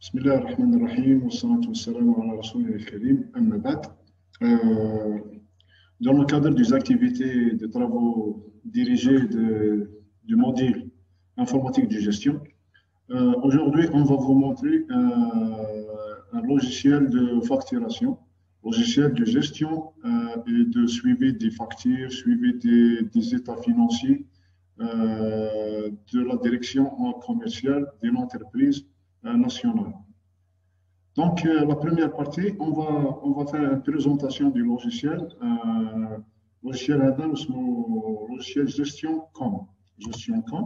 بسم الله الرحمن الرحيم والصلاة والسلام على رسوله الكريم أما بعد. Euh, Dans le cadre des activités de travaux dirigés du module informatique de gestion, aujourd'hui on va vous montrer un logiciel de facturation, logiciel de gestion et de suivi des factures, suivi des états financiers de la direction commerciale de l'entreprise nationale. Donc, la première partie, on va faire une présentation du logiciel. Logiciel logiciel gestion.com. Gestion.com.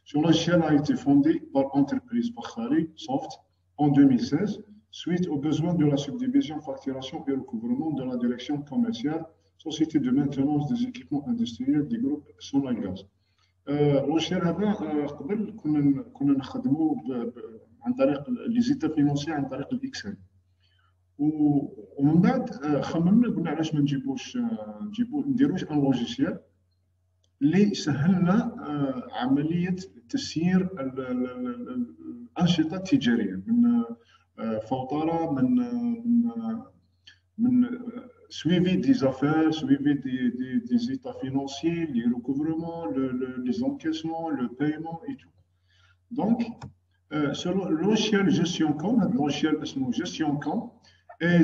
Ce logiciel a été fondé par l'entreprise Bakhari Soft en 2016, suite aux besoins de la subdivision facturation et recouvrement de la direction commerciale, société de maintenance des équipements industriels du groupe Sonagaz. اللوجيال هذا قبل كنا نخدموا عن طريق لي زيتا فينونسي عن طريق الاكسل ومن بعد خممنا قلنا علاش ما نديروش ان لوجيسيال اللي يسهل لنا عمليه تسيير الانشطه التجاريه من فوتره من suivi des affaires, suivi des états financiers, les recouvrements, les encaissements, le paiement et tout. Donc, ce logiciel gestion.com, le logiciel gestion.com,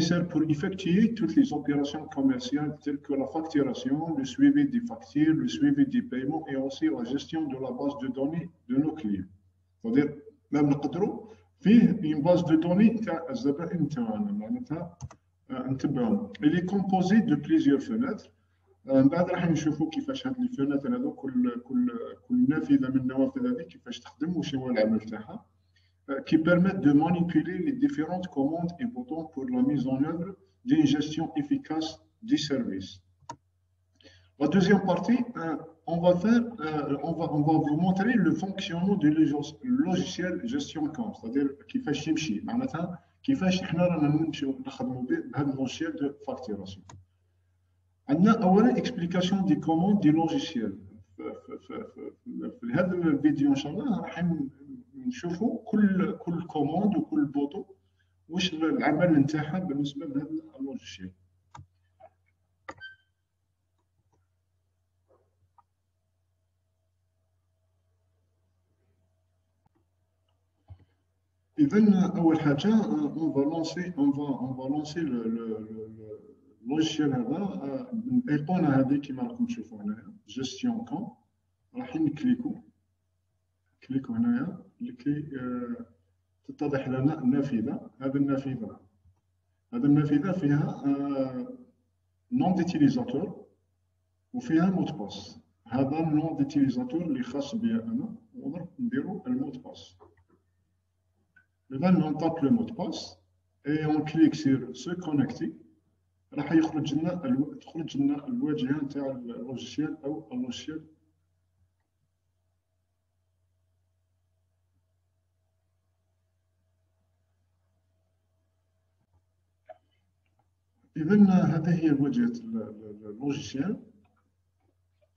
sert pour effectuer toutes les opérations commerciales telles que la facturation, le suivi des factures, le suivi des paiements et aussi la gestion de la base de données de nos clients. C'est-à-dire, même une base de données, il est composé de plusieurs fenêtres. بعد راح نشوفوا كيفاش هاد الفناتر هذو كل نافذه من النوافذ هذه كيفاش تخدم وش هو العمل تاعها qui permettent de manipuler les différentes commandes et boutons pour la mise en œuvre d'une gestion efficace du service. La deuxième partie, on va vous montrer le fonctionnement du logiciel gestion.com, c'est-à-dire كيفاش يمشي معناتها كيفاش احنا رانا نمشيو نخدموا بهذا اللوجيسيال دو فاكتوراسيون. عندنا اولا اكسبليكاسيون دي كوموند دي لوجيسيال. في هذا الفيديو ان شاء الله راح نشوفوا كل كوموند وكل بوطو واش العمل نتاعها بالنسبه لهذا اللوجيسيال. إذن أول حاجة on va lancer le logiciel هذا بالأيقونة هذه كما راكم تشوفوا هنايا gestion.com. راح نكليكو هنايا لكي تتضح لنا النافذة. هذه النافذة فيها نوم ديتيليزاتور وفيها مود باس. هذا النوم ديتيليزاتور اللي خاص بي أنا نديرو المود باس. On tape le mot de passe et on clique sur se connecter. راح يخرج لنا الواجهه نتاع اللوجيسيال او اللوجيسيال. اذا هذه هي واجهه اللوجيسيال.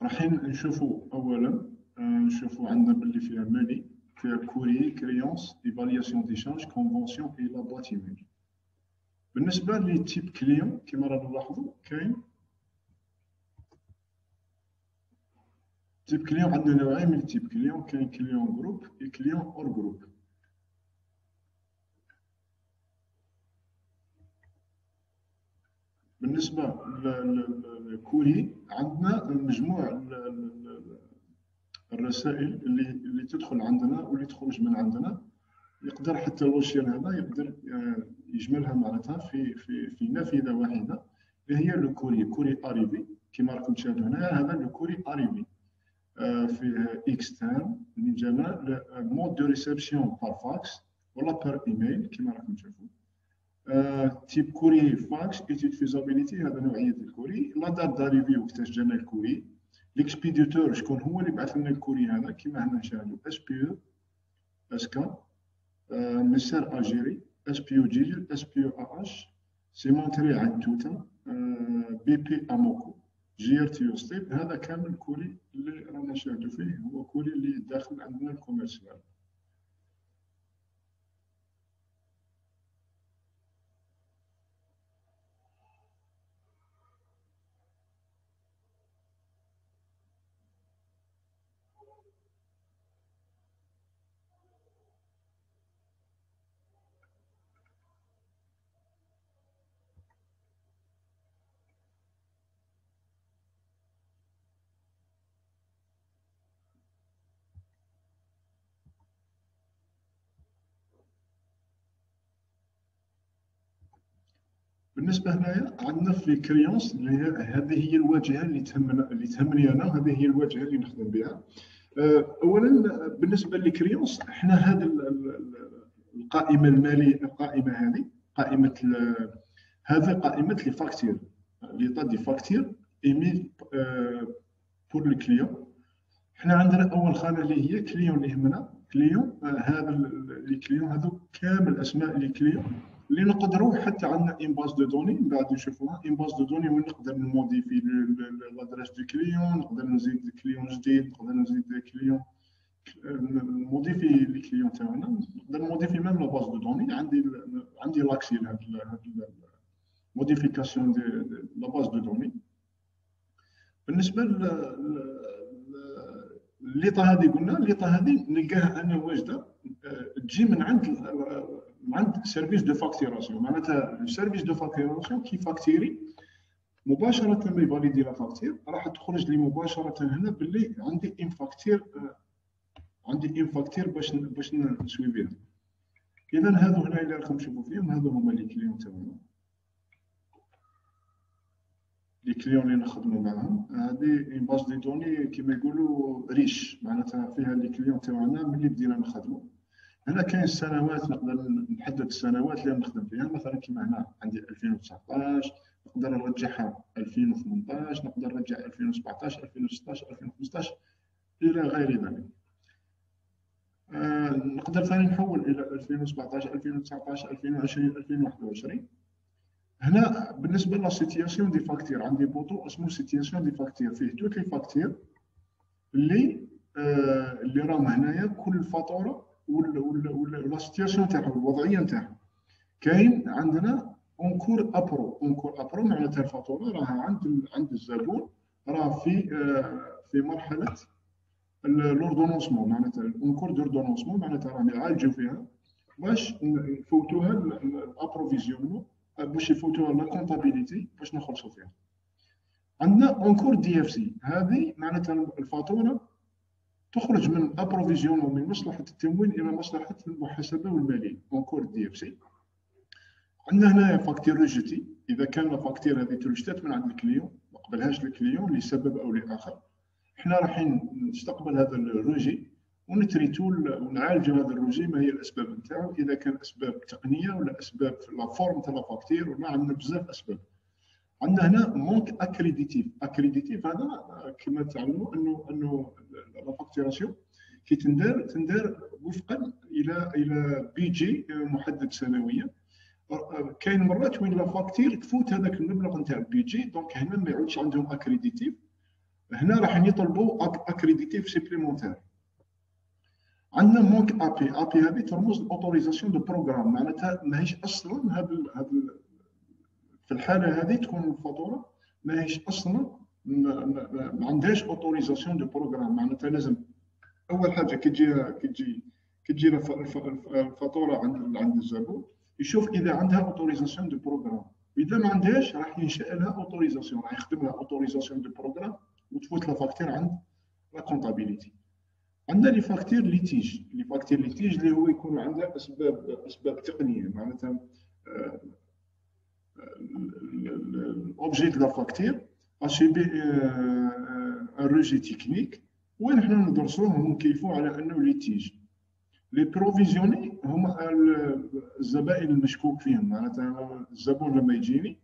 راح نشوفوا اولا عندنا باللي فيها مالي، فيها كوري، كريونس، ايفالياسيون ديشارج، كونفونسيون اي لا بواط ايميل. بالنسبه للتيب كليون كما رانا نلاحظوا كاين تيب كليون. عندنا نوعين من التيب كليون، كاين كليون جروب و كليون اور جروب. بالنسبه للكوري عندنا مجموع الرسائل اللي تدخل عندنا واللي تخرج من عندنا. يقدر حتى اللوجيسيال هذا يقدر يجملها معناتها في نافذه واحده اللي هي لو كوري اريفي كما راكم تشاهدوا هنا. هذا لو كوري اريفي فيه اكسترن اللي جانا مود دو ريسبسيون بار فاكس ولا بار ايميل كما راكم تشوفوا. تيب كوري فاكس ايتيد فيزابيليتي، هذا نوعيه الكوري. لا دات داريفي وقتاش جانا الكوري. ليكسبيديتور شكون هو اللي بعث لنا الكوري هذا كما هنا نشاهدوا اس بي او اسكا ميسار اجيري اس بي او جيجل اس بي او اش سيمونتري عن توتا بي بي اموكو جي ار تي او ستيب. هذا كامل الكوري اللي رانا نشاهدوا فيه هو كوري اللي داخل عندنا الكوميرسيال. بالنسبه هنايا عندنا في الكريونس هذه هي الواجهه اللي تهمني انا، هذه هي الواجهه اللي نخدم بها. اولا بالنسبه للكريونس احنا هذه القائمه الماليه، القائمه هذه قائمه لي فاكتور، ليطا دي فاكتور ايمي بور لو كليون. احنا عندنا اول خانه اللي هي كليون اللي يهمنا كليون. هذا لي كليون هذو كامل اسماء لي كليون اللي نقدروا، حتى عندنا ان باز دو دوني من بعد نشوفوها. ان باز دو دوني وين نقدر نموديفي لادريس دو كليون، نقدر نزيد كليون جديد، نقدر نزيد كليون، نموديفي لي كليون تاعنا، نقدر نموديفي ميم لا باز دو دوني. عندي لاكسي لهاد موديفيكاسيون دي لا باز دو دوني. بالنسبه الليطه هذه قلنا، الليطه هذه نلقاها انا واجده تجي من عند سيرفيس دو فاكتوراسيون. معناتها السيرفيس دو فاكتوراسيون كي فاكتيري مباشره ما يفاليدي لا فاكتور، راح تخرج لي مباشره هنا باللي عندي ان فاكتور، باش نسويفيها. اذا هذو هنا اللي راكم تشوفوا فيهم هذو هما لي كليون تاعنا، لي كليون اللي نخدموا معاهم. هذه اون باز دي دوني كيما يقولوا ريش، معناتها فيها لي كليون تاعنا ملي بدينا نخدموا. هنا كاين السنوات، نقدر نحدد السنوات اللي نخدم فيها. مثلا كيما هنا عندي 2019، نقدر نرجعها 2018، نقدر نرجع 2017 2016 2015 الى غير ذلك. نقدر ثاني نحول الى 2017 2019 2020 2021. هنا بالنسبه لا سيتياسيون دي فاكتور عندي بوطو اسمه سيتياسيون دي فاكتور، فيه توت لي فاكتور اللي راهم هنايا، كل فاتوره ولا سيتياسيون تاعها، الوضعيه نتاعها. كاين عندنا اونكور ابرو معناتها الفاتوره راها عند الزبون، راه في مرحله لوردونونسمون، معناتها الاونكور دوردونونسمون، معناتها راهم يعالجوا فيها باش يفوتوها الابروفيزيونمون، باش يفوتوها لا كونطابيليتي باش نخلصوا فيها. عندنا اونكور دي اف سي، هذه معناتها الفاتوره تخرج من ابروفيزيونمون من مصلحه التموين الى مصلحه المحاسبه والماليه، اونكور دي اف سي. عندنا هنا فاكتور ريجيتي، اذا كان لا فاكتور هذه ترجتات من عند الكليون، ما قبلهاش الكليون لسبب او لاخر، احنا رايحين نستقبل هذا الروجي ونتريتو ونعالجوا هذا الروجي. ما هي الاسباب نتاعو؟ اذا كان اسباب تقنيه ولا اسباب في لا فورم تاع لا فاكتور، ولا عندنا بزاف اسباب. عندنا هنا مونك اكريديتيف هذا كما تعلموا انه لا فاكتوراسيون كي تندار وفقا الى بي جي محدد سنويا. كاين مرات وين لا فاكتور تفوت هذاك المبلغ نتاع البي جي، دونك هنا ما يعودش عندهم اكريديتيف، هنا راح يطلبوا اكريديتيف سيبليمونتير. عندنا مونك ابي هذه ترمز لاوتوريزاسيون دو بروغرام، معناتها ماهيش اصلا هذا في الحاله هذه تكون الفاتوره ماهيش اصلا ما عندهاش اوتوريزاسيون دو بروغرام. معناتها لازم اول حاجه كي تجي الفاتوره عند الزبون يشوف اذا عندها اوتوريزاسيون دو بروغرام، اذا ما عندهاش راح ينشا لها اوتوريزاسيون، راح يخدم لها اوتوريزاسيون دو بروغرام وتفوت لا فاكتور عند لا كونطابيليتي. عندنا لي فاكتور ليتيج، اللي هو يكون عندها اسباب تقنيه، معناتها الاوبجي دو لا فاكتور اشيبي ان روجي تكنيك، وين حنا ندرسوه ونكيفوا على انه ليتيج. لي بروفيزيوني هما الزبائن المشكوك فيهم، معناتها الزبون لما يجيني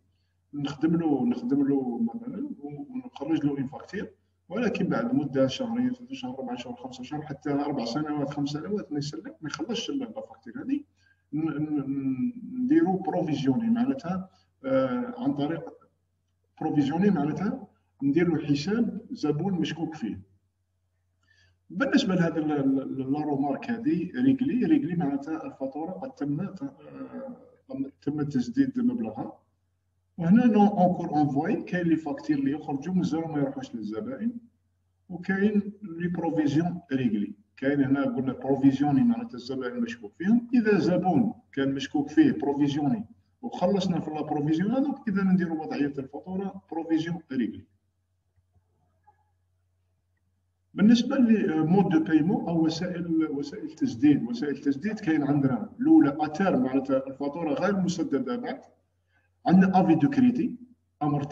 نخدم له مثلا ونخرج له ان فاكتور، ولكن بعد مده شهرين 3 شهور 4 شهور 5 شهور حتى 4 سنوات 5 سنوات ما يسلم ما يخلصش الفاكتور هذه، نديرو بروفيزيوني، معناتها عن طريق بروفيزيوني معناتها ندير له حساب زبون مشكوك فيه. بالنسبه لهذا لا رومارك هذه ريغلي معناتها الفاتوره قد تم تسديد مبلغها، وهنا نو اونكور انفوي. كاين لي فاكتور اللي يخرجوا مازالوا ما يروحوش للزبائن، وكاين لي بروفيزيون ريغلي. كاين هنا قلنا بروفيزيوني معناتها الزبائن مشكوك فيهم، اذا زبون كان مشكوك فيه بروفيزيوني وخلصنا في لا بروفيزيون هذوك، اذا نديروا وضعيه الفاتوره بروفيزيون ريغلي. بالنسبه لمود دو بايمون او وسائل التسديد كاين عندنا الاولى اتار، معناتها الفاتوره غير مسدده بعد. عندنا افي دو كريدي، امر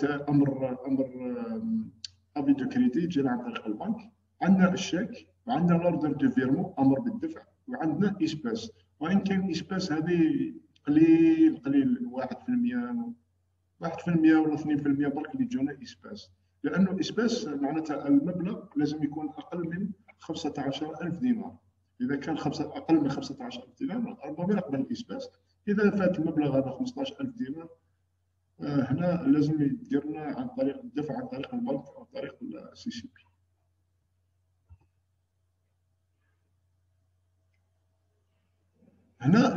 افي دو كريدي جينا عن طريق البنك. عندنا الشيك، وعندنا لوردر دو فيرمون امر بالدفع، وعندنا اسباس. وان كان اسباس هذه قليل 1% 1% ولا 2% برك اللي يجونا اسباس، لانه اسباس معناتها المبلغ لازم يكون اقل من 15,000 دينار. اذا كان اقل من 15,000 دينار ربما يقبل الاسباس. اذا فات المبلغ هذا 15,000 دينار هنا لازم يديرنا عن طريق الدفع عن طريق البنك او طريق السي سي بي. هنا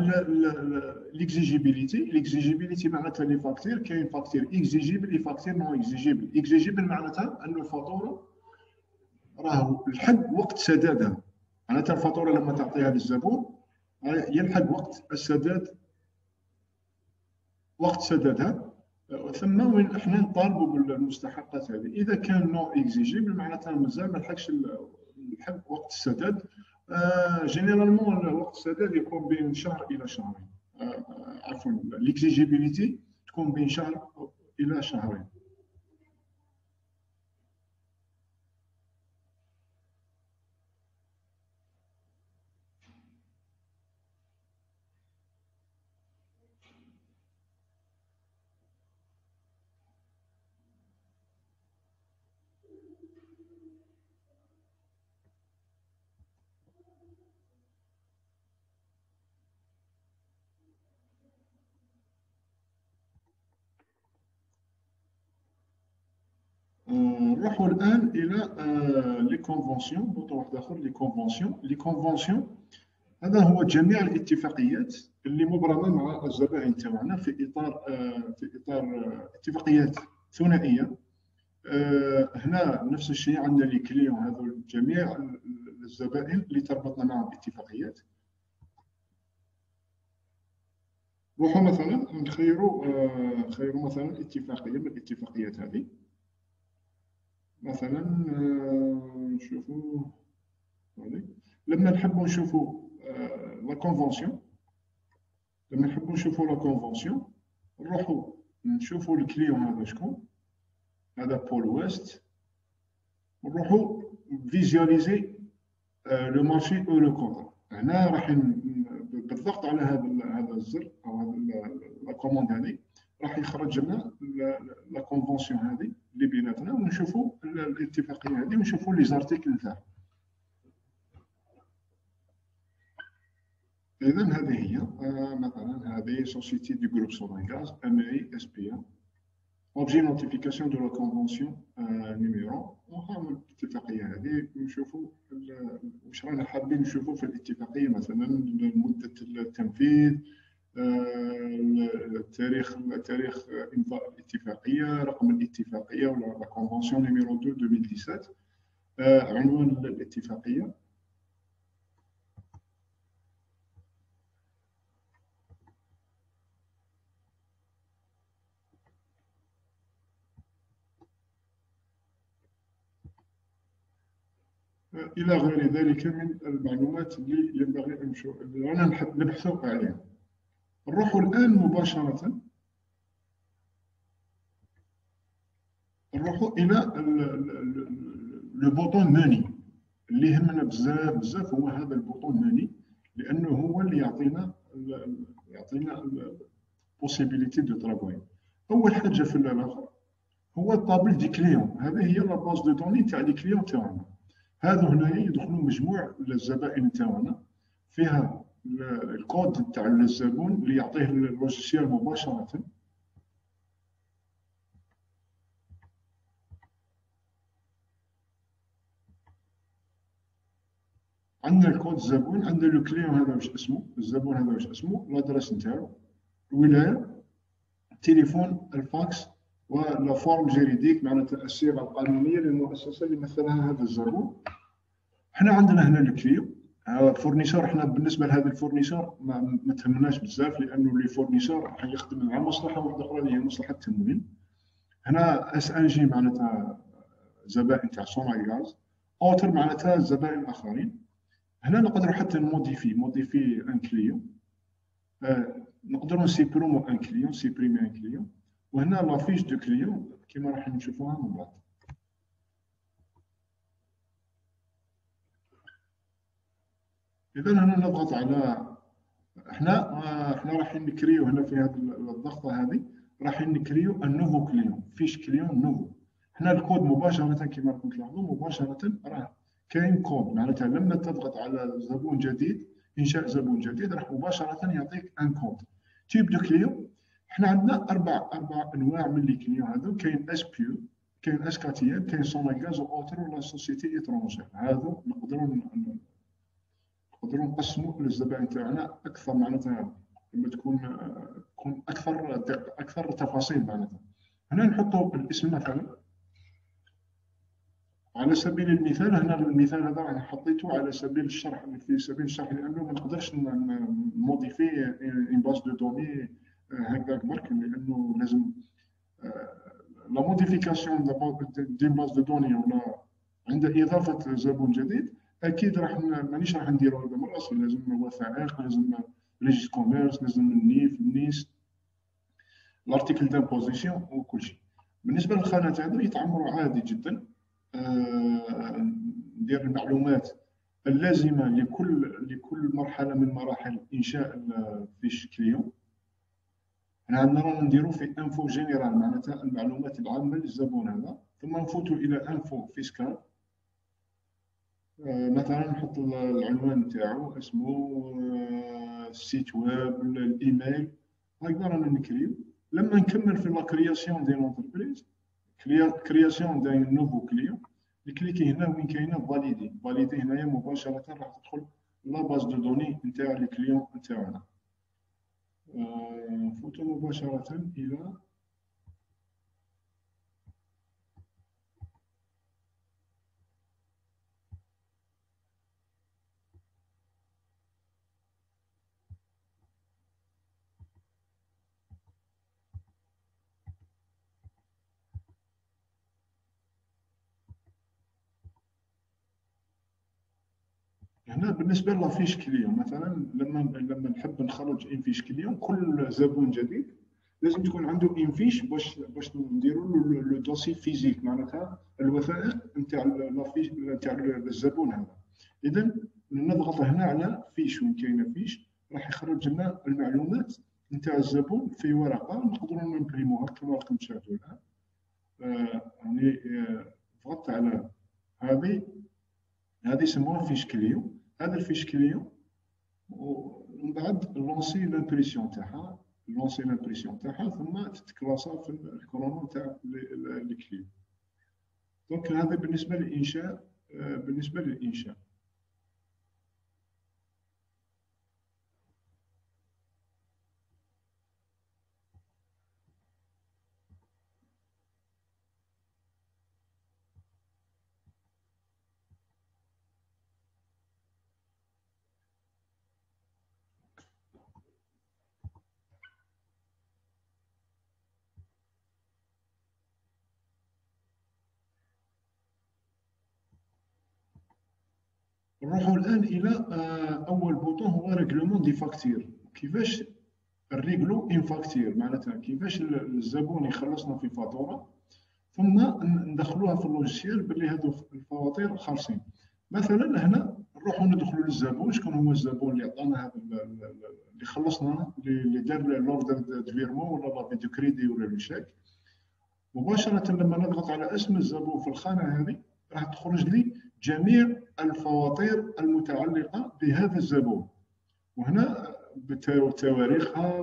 ليكزيجيبيليتي معناتها لي فاكتور. كاين فاكتور اكزيجيبل اي فاكتور نون اكزيجيبل. اكزيجيبل معناتها انه الفاتوره راه الحق وقت سدادها. معناتها الفاتوره لما تعطيها للزبون يلحق وقت سدادها، ثم وين احنا نطالبوا بالمستحقات هذه. اذا كان نو اكزيجيبل معناتها مازال ما لحقش الحق وقت السداد. جينيرالمون وقت السداد يكون بين شهر الى شهرين. عفوا، ليكزيجيبيليتي تكون بين شهر الى شهرين. نروحوا الان الى لي كونفونسيون. بوطو واحد اخر، لي كونفونسيون هذا هو جميع الاتفاقيات اللي مبرمه مع الزبائن تاعنا في اطار اتفاقيات ثنائيه. هنا نفس الشيء عندنا لي كليون، هذو جميع الزبائن اللي تربطنا معهم باتفاقيات. روحوا مثلا نخيروا مثلا اتفاقيه من الاتفاقيات هذه. مثلا نشوفوا لما نحبوا نشوفوا لا كونفونسيون. نروحوا نشوفوا الكليون هذا شكون. هذا بول ويست. نروحوا فيزياليزي لو مارشي او لو كونترا. هنا راح بالضغط على هذا الزر او هذا لا كوموند هذه راح يخرج لنا لا كونفونسيون هذه اللي بيناتنا، ونشوفوا الاتفاقيه هذه ونشوفوا لي زارتيكل نتاعها. اذا هذه هي مثلا هذه سوسيتي دو جروب سوناغاز امي اس بي ا. اوبجي نوتيفيكاسيون دو لا كونفونسيون نيميرو. وها الاتفاقيه هذه نشوفوا واش رانا حابين نشوفوا في الاتفاقيه، مثلا مده التنفيذ، تاريخ امضاء الاتفاقيه، رقم الاتفاقيه ولا لا كونفونسيون نيميرو 2 2017، عنوان الاتفاقيه. الى غير ذلك من المعلومات اللي ينبغي اللي رانا نبحثوا عليها. نروحوا الان مباشره نروحوا الى لو بوطون ماني. اللي يهمنا بزاف هو هذا البوطون ماني، لانه هو اللي يعطينا بوسيبيليتي دو ترافاي. اول حاجه في الاخر هو الطابل دي كليون. هذه هي لا باز دو دوني تاع لي كليون تاعنا. هذو هنايا يدخلوا مجموع الزبائن تاعنا، فيها الكود تاع الزبون اللي يعطيه اللوجيسيال مباشره. عندنا الكود الزبون، عندنا لو كليون هذا واش اسمه، الزبون هذا واش اسمه، لادريس نتاعو، الولايه، التليفون، الفاكس، ولا فورم جيريديك معناتها الصيغه القانونيه للمؤسسه اللي مثلها هذا الزبون. حنا عندنا هنا الكليون فورنيسور. حنا بالنسبه لهذا الفورنيسور ما تهمناش بزاف، لانه لي فورنيسور راح يخدم مع مصلحه واحده اخرى اللي هي مصلحه التموين. هنا اس ان جي معناتها زبائن تاع سوناغاز، اوتر معناتها الزبائن الاخرين. هنا نقدروا حتى موديفي ان كليون، نقدروا نسيبرومو ان كليون، سيبريمي ان كليون. وهنا لا فيش دو كليون كيما راح نشوفوها من بعد. اذا هنا نضغط على احنا رايحين نكريو هنا في هذه الضغطه هذه، رايحين نكريو النوفو كليون، فيش كليون نوفو. هنا الكود مباشره كما راكم تلاحظوا مباشره راه كاين كود، معناتها لما تضغط على زبون جديد، انشاء زبون جديد، راح مباشره يعطيك ان كود تيب دو كليون. احنا عندنا اربع انواع من لي كليون هذو. كاين اس بيو، كاين اس كاتيان، كاين سوناغاز اوتر ولا سوسيتي اترونجير. هذو نقدروا نقسموا للزبائن تاعنا اكثر، معناتها لما تكون اكثر دقه، اكثر تفاصيل. معناتها هنا نحطوا الاسم مثلا على سبيل المثال. هنا المثال هذا انا حطيته على سبيل الشرح، في سبيل الشرح، لانه ما نقدرش نموديفي ان باز دو دوني هكذاك برك، لانه لازم لا موديفيكاسيون دين باز دو دوني ولا عند اضافه زبون جديد، اكيد مانيش راح نديرو هذا من راسي. لازم وثائق، لازم ريجيست كوميرس، لازم النيس، الارتيكل دامبوزيسيون وكل شيء. بالنسبه للخانات هذو يتعمروا عادي جدا. ندير المعلومات اللازمه لكل مرحله من مراحل انشاء الفيش كليون. هنا عندنا نديرو في انفو جينيرال، معناتها المعلومات العامه للزبون هذا، ثم نفوتوا الى انفو فيسكال. مثلا نحط العنوان تاعو، اسمه، السيت ويب، الايميل، هكذا رانا نكريو. لما نكمل في لا كرياسيون دي لونتربريز، كرياسيون داين نوفو كليون، نكليكي هنا وين كاينه فاليدي. فاليدي هنايا مباشره راح تدخل لا باز دو دوني نتاع الكليون نتاعنا. نفوتو مباشره الى هنا. بالنسبه لافيش كليون مثلا، لما نحب نخرج ان فيش كليون، كل زبون جديد لازم تكون عنده ان فيش باش نديروا له لو دوسي فيزيك، معناتها الوثائق نتاع لافيش نتاع الزبون هذا. اذا نضغط هنا على فيش، وين كاينه فيش راح يخرج لنا المعلومات نتاع الزبون في ورقه نقدروا نمبريموها كما راكم تشاهدوا الان. يعني ضغطت على هذه يسموها فيش كليون. هذا الفيش كليون، ومن بعد لونسي لامبريسيون تاعها، ثم تتكلاسا في الكولوم تاع الكليون. دونك هذا بالنسبه للانشاء. نروحوا الان الى اول بوطون، هو ريغلومون دي فاكتير. كيفاش نريغلو ان فاكتير، معناتها كيفاش الزبون يخلصنا في فاتوره ثم ندخلوها في اللوجيسيال باللي هذو الفواتير خالصين. مثلا هنا نروحوا ندخلوا للزبون، شكون هو الزبون اللي عطانا هذا اللي خلصنا، اللي دار لوردر دو فيرمون ولا لا فيديو كريدي ولا لو شيك. مباشره لما نضغط على اسم الزبون في الخانه هذه، راح تخرج لي جميع الفواتير المتعلقه بهذا الزبون، وهنا بتواريخها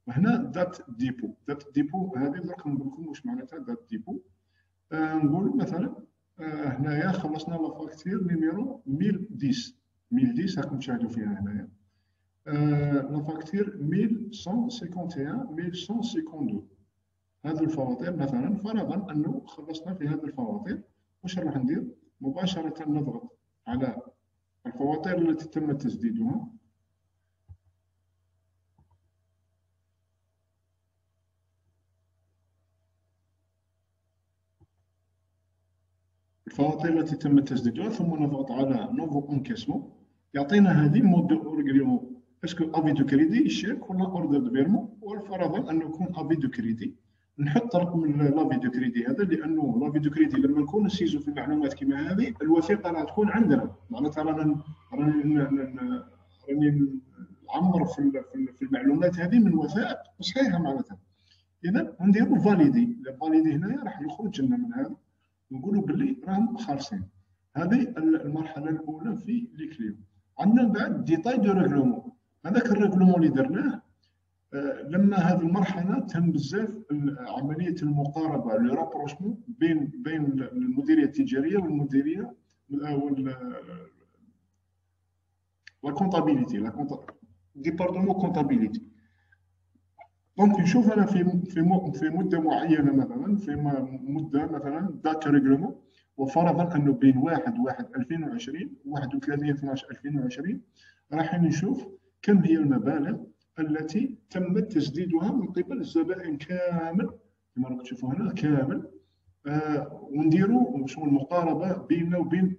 وهنا دات ديبو. هذه درك نقول لكم واش معناتها دات ديبو. نقول مثلا هنايا خلصنا لا فاكتير نيميرو 1010 راكم تشاهدوا فيها هنايا. لا فاكتير 1151 1152. هذه الفواتير مثلا، فرضا انه خلصنا في هذه الفواتير، واش راح ندير؟ مباشره نضغط على الفواتير التي تم تسديدها. الفواتير التي تم تسديدها، ثم نضغط على نوفو انكاسمون. يعطينا هذه مود دو ريغليمون اسكو افي دو كريدي الشيك ولا اوردر دو فيرمون، والفرض انه يكون افي دو كريدي. نحط رقم لافي دو كريدي هذا، لانه لافي دو كريدي لما نكون نسيزو في المعلومات كيما هذه الوثيقه راح تكون عندنا، معناتها راني نعمر في المعلومات هذه من وثائق صحيحه معناتها. اذا نديروا فاليدي، فاليدي هنايا راح يخرج لنا من هذا نقولوا باللي راهم خالصين. هذه المرحله الاولى في لي كليو. عندنا بعد ديتاي دو ريغلومون. هذاك الريغلومون اللي درناه لما هذه المرحله تم بزاف عمليه المقاربه لو رابروشمون بين المديريه التجاريه والمديريه لا كونتابيليتي، ديبارتمون كونتابيليتي. دونك نشوف انا في مده معينه، مثلا في مده مثلا ذاك ريغلومون، وفرضا انه بين 1/1/2020 و 31/12/2020 راح نشوف كم هي المبالغ التي تم تسديدها من قبل الزبائن كامل كما راكم تشوفوا هنا كامل. ونديروا شنو المقاربه بيننا وبين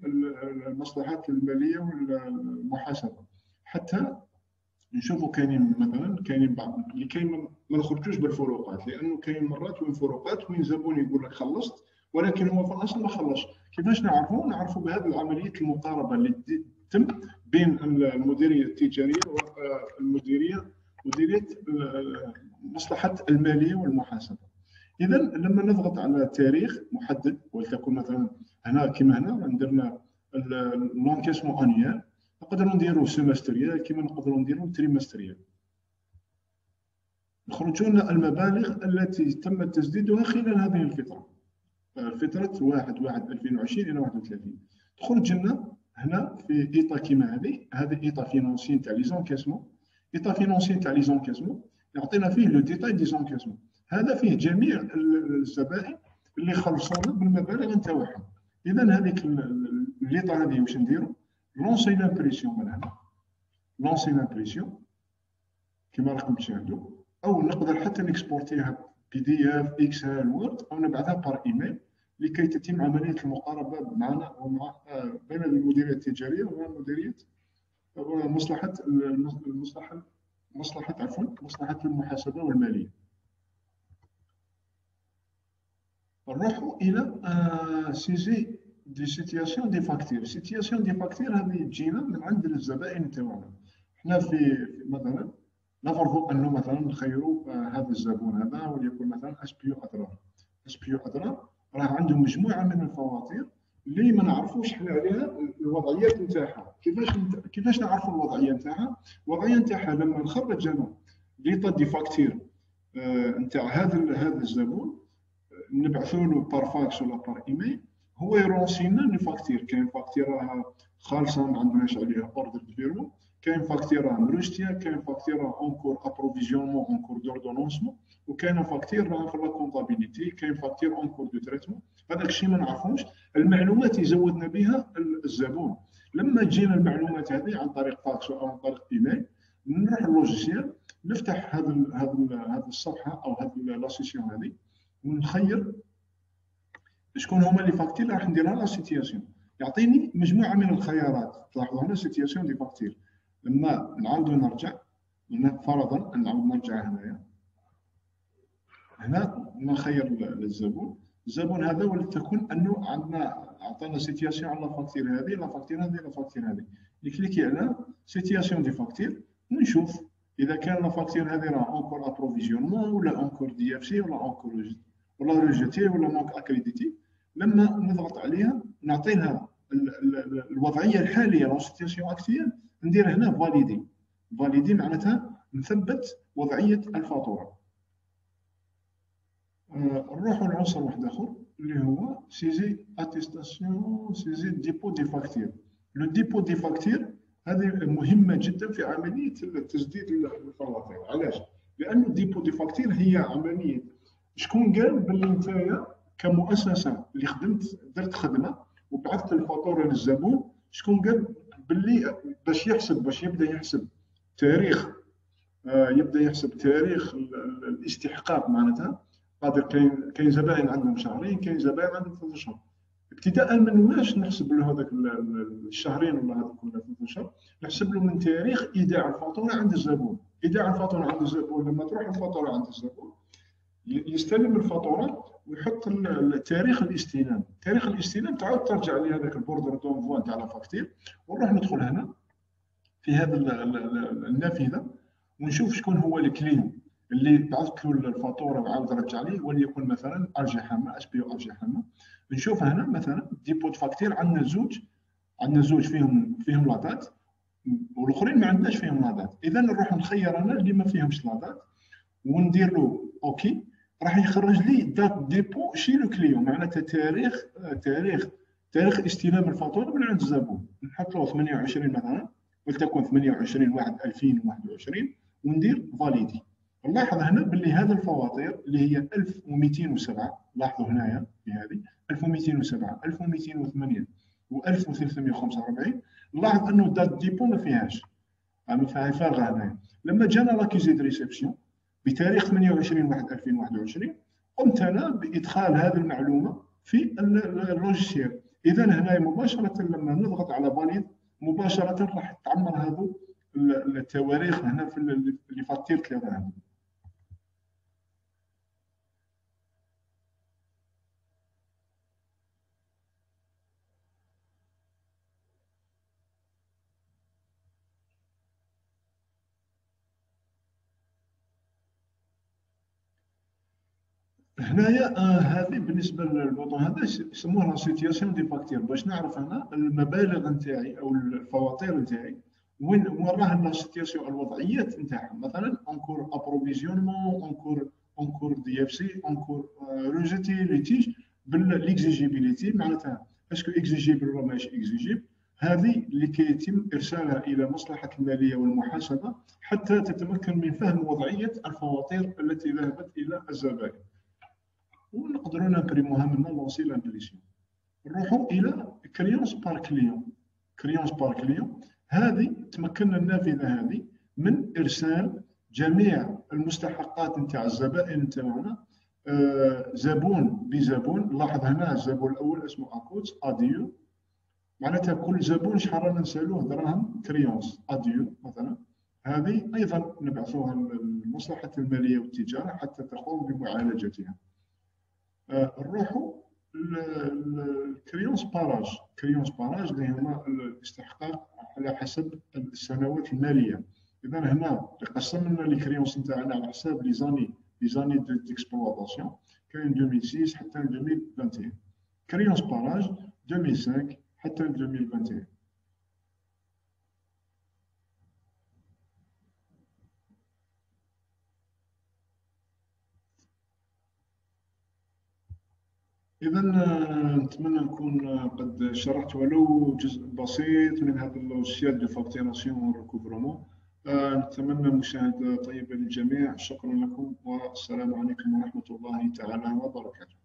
المصلحات الماليه والمحاسبه، حتى نشوفوا كاينين بعض اللي ما نخرجوش بالفروقات، لانه كاين مرات وين فروقات وين زبون يقول لك خلصت ولكن هو في الاصل ما خلصش. كيفاش نعرفوا بهذه العمليه المقاربه اللي تتم بين المديريه التجاريه والمديريه مديريه مصلحه الماليه والمحاسبه. اذا لما نضغط على تاريخ محدد، ولتكن مثلا هنا كما هنا درنا لونكيسمون انيال، نقدروا نديروا سيمستريال كما نقدروا نديروا تريمستريال. نخرجوا لنا المبالغ التي تم تسديدها خلال هذه الفتره، فتره 1/1/2020 الى 31. تخرج لنا هنا في ايطا كيما هذه ايطا فينونسي تاع لي زونكيسمون. ايطا فينونسي تاع لي زونكيسمون يعطينا فيه لو ديتاي دي زونكيسمون. هذا فيه جميع الزبائن اللي خلصونا بالمبالغ نتاعهم. اذا هذيك ليطا هذه واش نديروا؟ لونسي لامبريسيون من هنا، لونسي لامبريسيون كما راكم تشاهدوا، او نقدر حتى نكسبورتيها بي دي اف اكسل وورد، او نبعثها بار ايميل لكي تتم عمليه المقاربه معنا ومع بين المديريه التجاريه ومديريه مصلحه مصلحه المحاسبه والماليه. نروحوا الى سيزي دي سيتياسيون دي فاكتور. سيتياسيون دي فاكتور هذه تجينا من عند الزبائن تاعنا. حنا في مثلا نفرضوا انه مثلا نخيروا هذا الزبون هذا وليكن مثلا اس بي اضرار. اس بي اضرار راه عنده مجموعه من الفواتير اللي ما نعرفوش حنا عليها الوضعيات نتاعها. كيفاش نعرفوا الوضعيه نتاعها؟ الوضعيه نتاعها لما نخرج انا ليطا دي فاكتور نتاع هذا الزبون، نبعثوا له بار فاكس ولا بار ايميل، هو يرونسينا لي فاكتور. كاين فاكتور راها خالصه ما عندناش عليها اوردر دو فيرمون، كاين فاكتور راها مرشتيه، كاين فاكتور راها اونكور ابروفيزيونمون اونكور دوردونونسمون، وكاين فاكتور راها في لا كونطابيليتي، كاين فاكتور اونكور دو تريتمون. هذاك الشيء ما نعرفوش. المعلومات يزودنا بها الزبون. لما تجينا المعلومات هذه عن طريق فاكس او عن طريق ايميل، نروح اللوجيسيال نفتح هذه الصفحه او هذه لا سيسيون هذه ونخير شكون هما لي فاكتور راح نديرها لا سيتياسيون. يعطيني مجموعه من الخيارات. تلاحظوا هنا سيتياسيون دي فاكتور. لما نعاودوا نرجع فرضا نعاود نرجع هنا نخير للزبون. الزبون هذا ولتكن انه عندنا عطانا سيتياسيون على فاكتور هذه لا فاكتور هذه لا فاكتور هذه. نكليكي على سيتياسيون دي فاكتور ونشوف اذا كان لا فاكتور هذه راه اونكور ابروفيزيونمون ولا اونكور دي اف سي ولا اونكور ولا ريجيتي ولا مونك اكريديتي. لما نضغط عليها نعطي لها الوضعيه الحاليه لا سيتياسيون اكتيال، ندير هنا فاليدي. فاليدي معناتها نثبت وضعيه الفاتوره. نروحوا لعنصر واحد اخر اللي هو سيزي اتيستاسيون سيزي ديبو دي فاكتور. لو ديبو دي فاكتور هذه مهمه جدا في عمليه تسديد الفواتير. علاش؟ لانه ديبو دي فاكتور هي عمليه شكون قال باللي نتايا كمؤسسه اللي درت خدمه وبعثت الفاتوره للزبون، شكون قال باللي باش يبدا يحسب تاريخ الاستحقاق. معناتها قادر كاين زبائن عندهم شهرين، كاين زبائن عندهم 3 اشهر. ابتداء من واش نحسب له هذاك الشهرين ولا هذاك ولا 3 شهور، نحسب له من تاريخ ايداع الفاتوره عند الزبون. ايداع الفاتوره عند الزبون، لما تروح الفاتوره عند الزبون يستلم الفاتوره ويحط تاريخ الاستلام. تاريخ الاستلام تعاود ترجع لي هذاك البوردر دونفوا تاع لا فاكتور، ونروح ندخل هنا في هذه النافذه ونشوف شكون هو الكليون اللي بعثت له الفاتوره وعاود رجع لي، وليكن مثلا ارجي حامه اس بي او ارجي حامه. نشوف هنا مثلا ديبو فاكتور عندنا زوج، فيهم لاطات، والاخرين ما عندناش فيهم لاطات. اذا نروح نخير انا اللي ما فيهمش لاطات وندير له اوكي، راح يخرج لي دات ديبو شي لو كليون، معناتها تاريخ استلام الفاتوره من عند الزبون. نحط له 28 مثلا، ولتكن 28/1/2021 وندير فاليدي. نلاحظ هنا باللي هذه الفواتير اللي هي 1207، لاحظوا هنايا في هذه 1207 1208 و1345، نلاحظ انه دات ديبو ما فيهاش، فارغه هنايا. لما جانا لاكيزي دو ريسبسيون بتاريخ 28/1/2021 قمت انا بادخال هذه المعلومه في اللوجيسيال. اذا هنا مباشره لما نضغط على فاليد مباشره راح تعمر هذو التواريخ هنا في اللي فاتيرت لي هذا. هنايا هذه بالنسبه للبوطون هذا يسموه سيتياسيون دي فاكتور، باش نعرف انا المبالغ نتاعي او الفواتير نتاعي وين راه لا سيتياسيون، الوضعيات نتاعها. مثلا اونكور ابروفيزيونمون، اونكور دي اف سي، اونكور روجيتي ليتيج بالاكزيجيبيليتي، معناتها اسكو اكزيجيبل ولا ماشي اكزيجيبل. هذه اللي كيتم ارسالها الى مصلحه الماليه والمحاسبه حتى تتمكن من فهم وضعيه الفواتير التي ذهبت الى الزبائن، ونقدروا نمبريموها منا لونسي لامبريسيون. نروحوا الى كريونس بار كليون. كريونس بار كليون هذه تمكننا النافذه هذه من ارسال جميع المستحقات نتاع الزبائن نتاعنا زبون بزبون. لاحظ هنا الزبون الاول اسمه اكوتس اديو، معناتها كل زبون شحال رانا نسالوه دراهم كريونس اديو مثلا. هذه ايضا نبعثوها لمصلحه الماليه والتجاره حتى تقوم بمعالجتها. نروحوا الكريونس باراج. كريونس باراج اللي هما الاستحقاق على حسب السنوات الماليه. اذا هنا قسمنا الكريونس نتاعنا على حساب لي زاني ديكسبلوطاسيون، كاين 2006 حتى 2021. كريونس باراج 2005 حتى 2021. إذا نتمنى نكون قد شرحت ولو جزء بسيط من هذا اللوجيسيال دو فاكتوراسيون وريكوفرمون. نتمنى مشاهدة طيبة للجميع. شكرا لكم والسلام عليكم ورحمة الله تعالى وبركاته.